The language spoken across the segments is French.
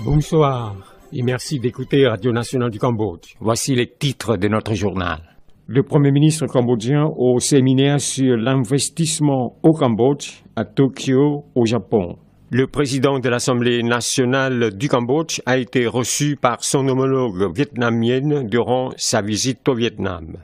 Bonsoir et merci d'écouter Radio Nationale du Cambodge. Voici les titres de notre journal. Le Premier ministre cambodgien au séminaire sur l'investissement au Cambodge à Tokyo, au Japon. Le président de l'Assemblée nationale du Cambodge a été reçu par son homologue vietnamienne durant sa visite au Vietnam.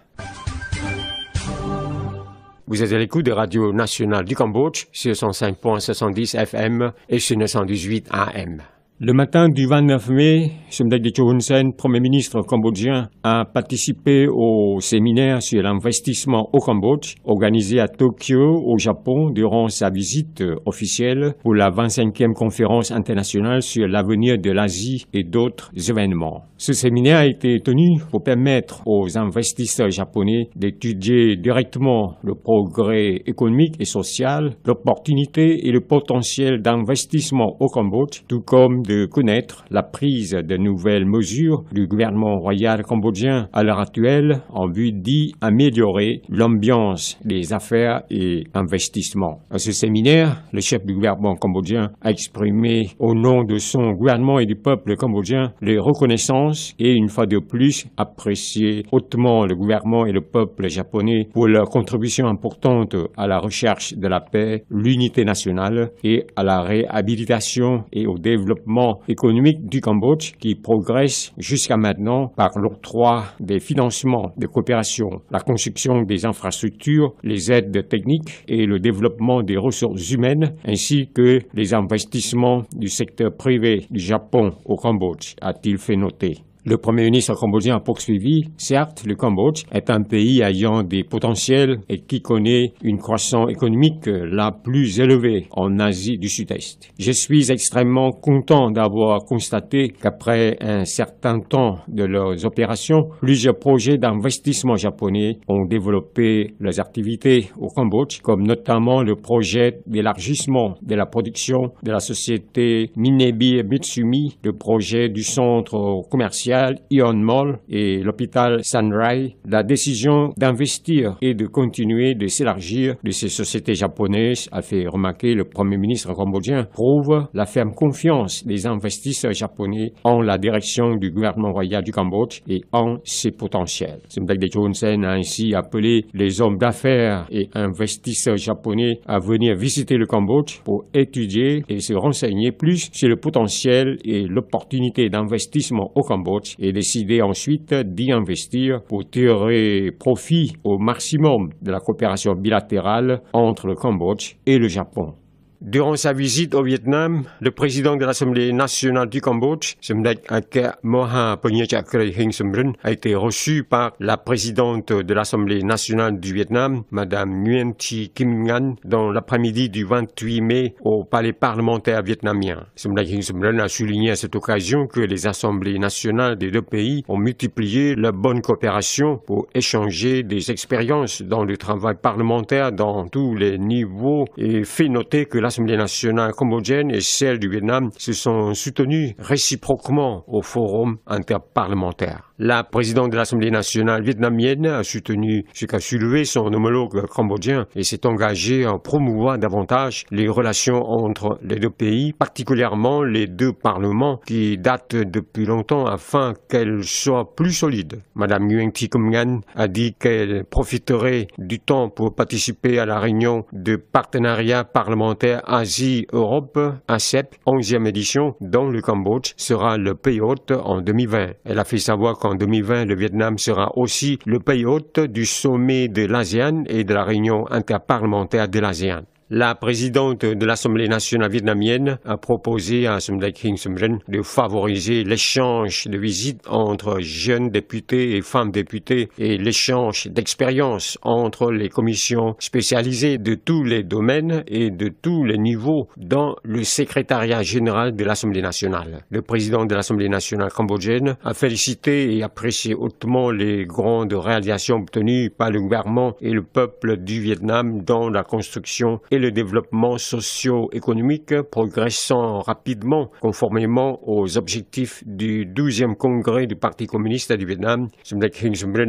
Vous êtes à l'écoute de Radio Nationale du Cambodge sur 105.70 FM et sur 918 AM. Le matin du 29 mai, Somdek Techo Hun Sen, Premier ministre cambodgien, a participé au séminaire sur l'investissement au Cambodge, organisé à Tokyo, au Japon, durant sa visite officielle pour la 25e conférence internationale sur l'avenir de l'Asie et d'autres événements. Ce séminaire a été tenu pour permettre aux investisseurs japonais d'étudier directement le progrès économique et social, l'opportunité et le potentiel d'investissement au Cambodge, tout comme de connaître la prise de nouvelles mesures du gouvernement royal cambodgien à l'heure actuelle en vue d'y améliorer l'ambiance des affaires et investissements. À ce séminaire, le chef du gouvernement cambodgien a exprimé au nom de son gouvernement et du peuple cambodgien les reconnaissances et une fois de plus apprécié hautement le gouvernement et le peuple japonais pour leur contribution importante à la recherche de la paix, l'unité nationale et à la réhabilitation et au développement économique du Cambodge qui progresse jusqu'à maintenant par l'octroi des financements de coopération, la construction des infrastructures, les aides techniques et le développement des ressources humaines ainsi que les investissements du secteur privé du Japon au Cambodge, a-t-il fait noter. Le Premier ministre cambodgien a poursuivi, certes, le Cambodge est un pays ayant des potentiels et qui connaît une croissance économique la plus élevée en Asie du Sud-Est. Je suis extrêmement content d'avoir constaté qu'après un certain temps de leurs opérations, plusieurs projets d'investissement japonais ont développé leurs activités au Cambodge, comme notamment le projet d'élargissement de la production de la société Minebi Mitsumi, le projet du centre commercial Ion Mall et l'hôpital Sunrise. La décision d'investir et de continuer de s'élargir de ces sociétés japonaises, a fait remarquer le Premier ministre cambodgien, prouve la ferme confiance des investisseurs japonais en la direction du gouvernement royal du Cambodge et en ses potentiels. Somdek Techo Hun Sen a ainsi appelé les hommes d'affaires et investisseurs japonais à venir visiter le Cambodge pour étudier et se renseigner plus sur le potentiel et l'opportunité d'investissement au Cambodge et décider ensuite d'y investir pour tirer profit au maximum de la coopération bilatérale entre le Cambodge et le Japon. Durant sa visite au Vietnam, le président de l'Assemblée nationale du Cambodge, Somdek Akek Moha Ponyachakri Hing Somrin, a été reçu par la présidente de l'Assemblée nationale du Vietnam, Madame Nguyen Thi Kim Ngan, dans l'après-midi du 28 mai au palais parlementaire vietnamien. Somdek Hing Somrin a souligné à cette occasion que les assemblées nationales des deux pays ont multiplié leur bonne coopération pour échanger des expériences dans le travail parlementaire dans tous les niveaux et fait noter que l'Assemblée nationale cambodgienne et celle du Vietnam se sont soutenues réciproquement au forum interparlementaire. La présidente de l'Assemblée nationale vietnamienne a soutenu ce qu'a soulevé son homologue cambodgien et s'est engagée à promouvoir davantage les relations entre les deux pays, particulièrement les deux parlements qui datent depuis longtemps afin qu'elles soient plus solides. Madame Nguyen Thi Kim Ngan a dit qu'elle profiterait du temps pour participer à la réunion de partenariat parlementaire Asie-Europe, ASEP, 11e édition, dont le Cambodge sera le pays hôte en 2020. Elle a fait savoir qu'en 2020, le Vietnam sera aussi le pays hôte du sommet de l'ASEAN et de la réunion interparlementaire de l'ASEAN. La présidente de l'Assemblée nationale vietnamienne a proposé à Somdek Hing Somrin de favoriser l'échange de visites entre jeunes députés et femmes députées et l'échange d'expériences entre les commissions spécialisées de tous les domaines et de tous les niveaux dans le secrétariat général de l'Assemblée nationale. Le président de l'Assemblée nationale cambodgienne a félicité et apprécié hautement les grandes réalisations obtenues par le gouvernement et le peuple du Vietnam dans la construction et le développement socio-économique progressant rapidement conformément aux objectifs du 12e congrès du Parti communiste du Vietnam. Je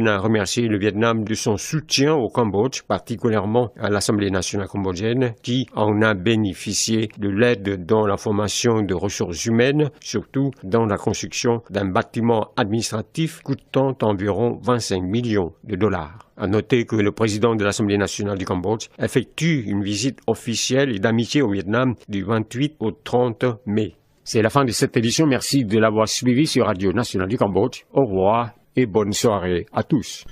a remercié le Vietnam de son soutien au Cambodge, particulièrement à l'Assemblée nationale cambodgienne, qui en a bénéficié de l'aide dans la formation de ressources humaines, surtout dans la construction d'un bâtiment administratif coûtant environ 25 millions de dollars. À noter que le président de l'Assemblée nationale du Cambodge effectue une visite officielle et d'amitié au Vietnam du 28 au 30 mai. C'est la fin de cette édition. Merci de l'avoir suivi sur Radio Nationale du Cambodge. Au revoir et bonne soirée à tous.